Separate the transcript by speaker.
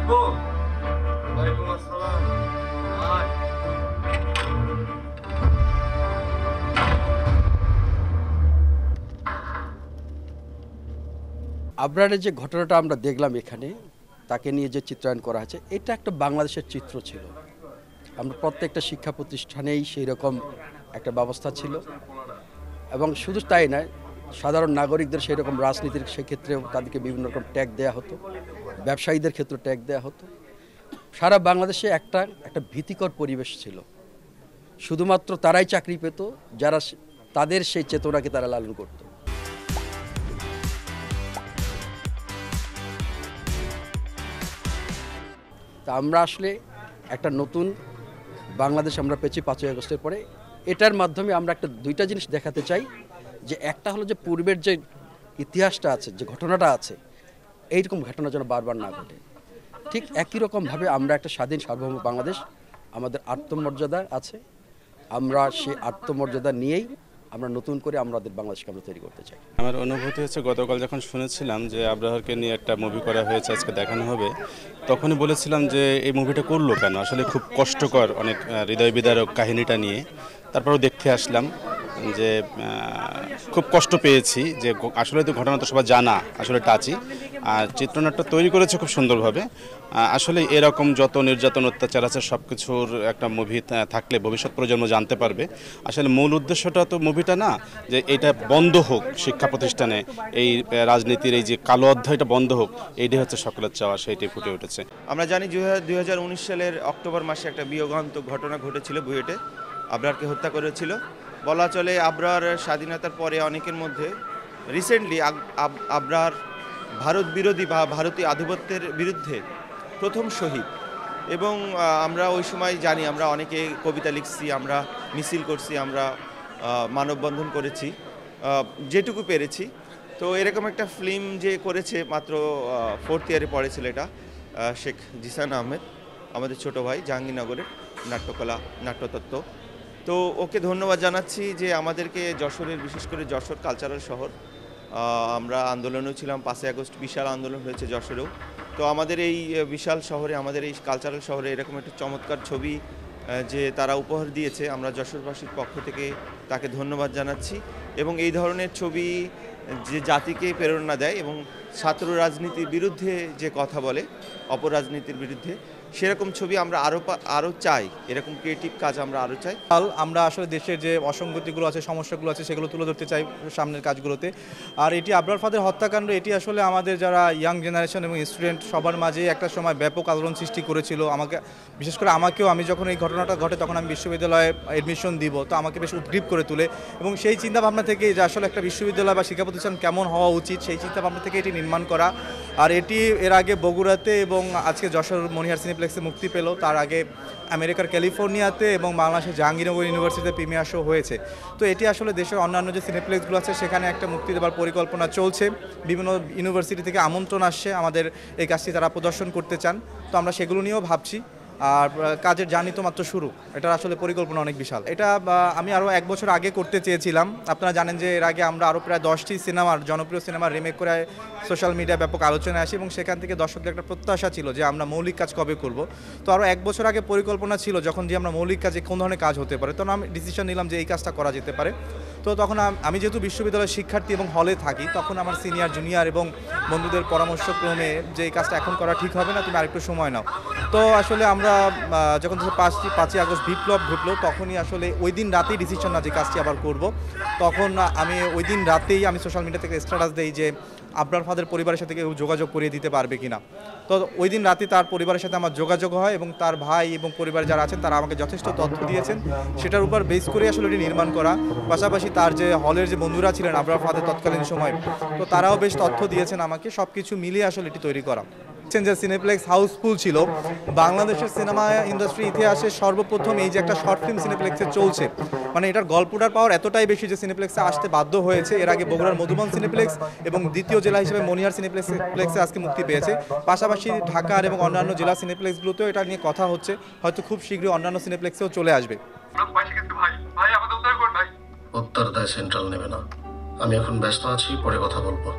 Speaker 1: আসবো। ওয়ালাইকুম আসসালাম। আয়।
Speaker 2: আবরারের যে ঘটনাটা আমরা দেখলাম এখানে, তাকে নিয়ে যে চিত্রায়ন করা হয়েছে, এটা একটা বাংলাদেশের চিত্র ছিল। আমরা প্রত্যেকটা শিক্ষা প্রতিষ্ঠানেই সেই রকম একটা ব্যবস্থা ছিল, এবং শুধু তাই নয়, সাধারণ নাগরিকদের সেই রকম রাজনীতির সেক্ষেত্রেও তাদেরকে বিভিন্ন রকম ট্যাগ দেওয়া হতো, ব্যবসায়ীদের ক্ষেত্রে ট্যাগ দেওয়া হতো। সারা বাংলাদেশে একটা একটা ভীতিকর পরিবেশ ছিল। শুধুমাত্র তারাই চাকরি পেত যারা তাদের সেই চেতনাকে তারা লালন করত। তা আমরা আসলে একটা নতুন বাংলাদেশ আমরা পেয়েছি 5ই আগস্টের পরে। এটার মাধ্যমে আমরা একটা দুইটা জিনিস দেখাতে চাই, যে একটা হলো যে পূর্বের যে ইতিহাসটা আছে, যে ঘটনাটা আছে, এইরকম ঘটনা যেন বারবার না ঘটে। ঠিক একই রকমভাবে আমরা একটা স্বাধীন সার্বভৌম বাংলাদেশ, আমাদের আত্মমর্যাদা আছে, আমরা সেই আত্মমর্যাদা নিয়েই আমরা নতুন করে আমাদের বাংলাদেশকে আমরা তৈরি করতে চাই।
Speaker 3: আমার অনুভূতি হচ্ছে, গতকাল যখন শুনেছিলাম যে আবরারকে নিয়ে একটা মুভি করা হয়েছে, আজকে দেখানো হবে, তখনই বলেছিলাম যে এই মুভিটা করলো কেন, আসলে খুব কষ্টকর, অনেক হৃদয় বিদারক কাহিনীটা নিয়ে। তারপরেও দেখতে আসলাম যে খুব কষ্ট পেয়েছি, যে আসলে তো ঘটনা তো সবাই জানা, আসলে টাচি, আর চিত্রনাট্য তৈরি করেছে খুব সুন্দরভাবে। আসলে এরকম যত নির্যাতন অত্যাচার আছে সব কিছুর একটা মুভি থাকলে ভবিষ্যৎ প্রজন্ম জানতে পারবে। আসলে মূল উদ্দেশ্যটা তো মুভিটা না যে এটা বন্ধ হোক শিক্ষা প্রতিষ্ঠানে, এই রাজনীতির এই যে কালো অধ্যায়টা বন্ধ হোক, এইটাই হচ্ছে সকলের চাওয়া, সেইটাই ফুটে উঠেছে।
Speaker 4: আমরা জানি 2019 সালের অক্টোবর মাসে একটা বিয়োগান্তক ঘটনা ঘটেছিল, বুয়েটে আবরারকে হত্যা করেছিল। বলা চলে আবরার স্বাধীনতার পরে অনেকের মধ্যে রিসেন্টলি আবরার ভারত বিরোধী বা ভারতীয় আধিপত্যের বিরুদ্ধে প্রথম শহীদ। এবং আমরা ওই সময় জানি, আমরা অনেকে কবিতা লিখছি, আমরা মিছিল করছি, আমরা মানববন্ধন করেছি যেটুকু পেরেছি। তো এরকম একটা ফিল্ম যে করেছে, মাত্র 4th ইয়ারে পড়ে ছেলেটা, শেখ জিসান আহমেদ, আমাদের ছোট ভাই, জাহাঙ্গীরনগরের নাট্যকলা নাট্যতত্ত্ব। তো ওকে ধন্যবাদ জানাচ্ছি যে আমাদেরকে যশোরের, বিশেষ করে যশোর কালচারাল শহর, আমরা আন্দোলনেও ছিলাম, 5ই আগস্ট বিশাল আন্দোলন হয়েছে যশোরেও। তো আমাদের এই বিশাল শহরে, আমাদের এই কালচারাল শহরে এরকম একটা চমৎকার ছবি যে তারা উপহার দিয়েছে, আমরা যশোরবাসীর পক্ষ থেকে তাকে ধন্যবাদ জানাচ্ছি। এবং এই ধরনের ছবি যে জাতিকে প্রেরণা দেয় এবং ছাত্র রাজনীতির বিরুদ্ধে যে কথা বলে, অপরাজনীতির বিরুদ্ধে, সেরকম ছবি আমরা আরও চাই, এরকম ক্রিয়েটিভ কাজ আমরা আরও চাই।
Speaker 5: আমরা আসলে দেশের যে অসঙ্গতিগুলো আছে, সমস্যাগুলো আছে, সেগুলো তুলে ধরতে চাই সামনের কাজগুলোতে। আর এটি আবরার ফাদের হত্যাকাণ্ড, এটি আসলে আমাদের যারা ইয়াং জেনারেশন এবং স্টুডেন্ট সবার মাঝে একটা সময় ব্যাপক আলোড়ন সৃষ্টি করেছিল। আমাকে, বিশেষ করে আমাকেও, আমি যখন এই ঘটনাটা ঘটে তখন আমি বিশ্ববিদ্যালয়ে অ্যাডমিশন দিব, তো আমাকে বেশ উদ্গ্রীব করে তুলে। এবং সেই চিন্তাভাবনা থেকে যে আসলে একটা বিশ্ববিদ্যালয় বা শিক্ষা প্রতিষ্ঠান কেমন হওয়া উচিত, সেই চিন্তাভাবনা থেকে এটি নির্মাণ করা। আর এটি এর আগে বগুড়াতে এবং আজকে যশোর মনিহার সিনেপ্লেক্সে মুক্তি পেল। তার আগে আমেরিকার ক্যালিফোর্নিয়াতে এবং বাংলাদেশের জাহাঙ্গীরনগর ইউনিভার্সিটিতে প্রিমিয়ার শো হয়েছে। তো এটি আসলে দেশের অন্যান্য যে সিনেপ্লেক্সগুলো আছে সেখানে একটা মুক্তি দেওয়ার পরিকল্পনা চলছে। বিভিন্ন ইউনিভার্সিটি থেকে আমন্ত্রণ আসছে, আমাদের এই কাজটি তারা প্রদর্শন করতে চান। তো আমরা সেগুলো নিয়েও ভাবছি। আর কাজের জার্নি তো মাত্র শুরু, এটা আসলে পরিকল্পনা অনেক বিশাল। এটা আমি আরও 1 বছর আগে করতে চেয়েছিলাম। আপনারা জানেন যে এর আগে আমরা আরও প্রায় 10টি সিনেমার, জনপ্রিয় সিনেমার রিমেক করে সোশ্যাল মিডিয়ায় ব্যাপক আলোচনায় আসি, এবং সেখান থেকে দর্শকদের একটা প্রত্যাশা ছিল যে আমরা মৌলিক কাজ কবে করব। তো আরও 1 বছর আগে পরিকল্পনা ছিল, যখন যে আমরা মৌলিক কাজে কোন ধরনের কাজ হতে পারে, তখন আমি ডিসিশন নিলাম যে এই কাজটা করা যেতে পারে। তো তখন আমি যেহেতু বিশ্ববিদ্যালয়ের শিক্ষার্থী এবং হলে থাকি, তখন আমার সিনিয়র জুনিয়র এবং বন্ধুদের পরামর্শক্রমে যে এই কাজটা এখন করা ঠিক হবে না, তুমি আরেকটু সময় নাও। তো আসলে আমরা যখন 5ই আগস্ট বিপ্লব ঘটলো, তখনই আসলে ওই দিন রাতেই ডিসিশন না যে কাজটি আবার করব। তখন আমি ওই দিন রাতেই আমি সোশ্যাল মিডিয়া থেকে স্ট্যাটাস দেই যে আবরার ফাদের পরিবারের সাথে কেউ যোগাযোগ করিয়ে দিতে পারবে কিনা। তো ওই দিন রাতে তার পরিবারের সাথে আমার যোগাযোগ হয়, এবং তার ভাই এবং পরিবার যারা আছেন তারা আমাকে যথেষ্ট তথ্য দিয়েছেন। সেটার উপর বেস করে আসলে এটি নির্মাণ করা। পাশাপাশি তার যে হলের যে বন্ধুরা ছিলেন আবরার ফাদের তৎকালীন সময়, তো তারাও বেশ তথ্য দিয়েছেন আমাকে। সব কিছু মিলিয়ে আসলে এটি তৈরি করা। যে সিনেপ্লেক্স হাউসফুল ছিল, বাংলাদেশের সিনেমা ইন্ডাস্ট্রি ইতিহাসে সর্বপ্রথম এই যে একটা শর্ট ফিল্ম সিনেপ্লেক্সে চলছে, মানে এটার গল্পটার পাওয়ার এতটাই বেশি যে সিনেপ্লেক্সে আসতে বাধ্য হয়েছে। এর আগে বগুড়ার মধুবন সিনেপ্লেক্স এবং দ্বিতীয় জেলা হিসেবে মনিহার সিনেপ্লেক্সে আজকে মুক্তি পেয়েছে। পাশাপাশি ঢাকার এবং অন্যান্য জেলা সিনেপ্লেক্সগুলোতেও এটা নিয়ে কথা হচ্ছে, হয়তো খুব শীঘ্রই অন্যান্য সিনেপ্লেক্সেও চলে আসবে।
Speaker 6: উত্তর দেয় সেন্ট্রাল নেবে না। আমি এখন ব্যস্ত আছি, পরে কথা বলবো।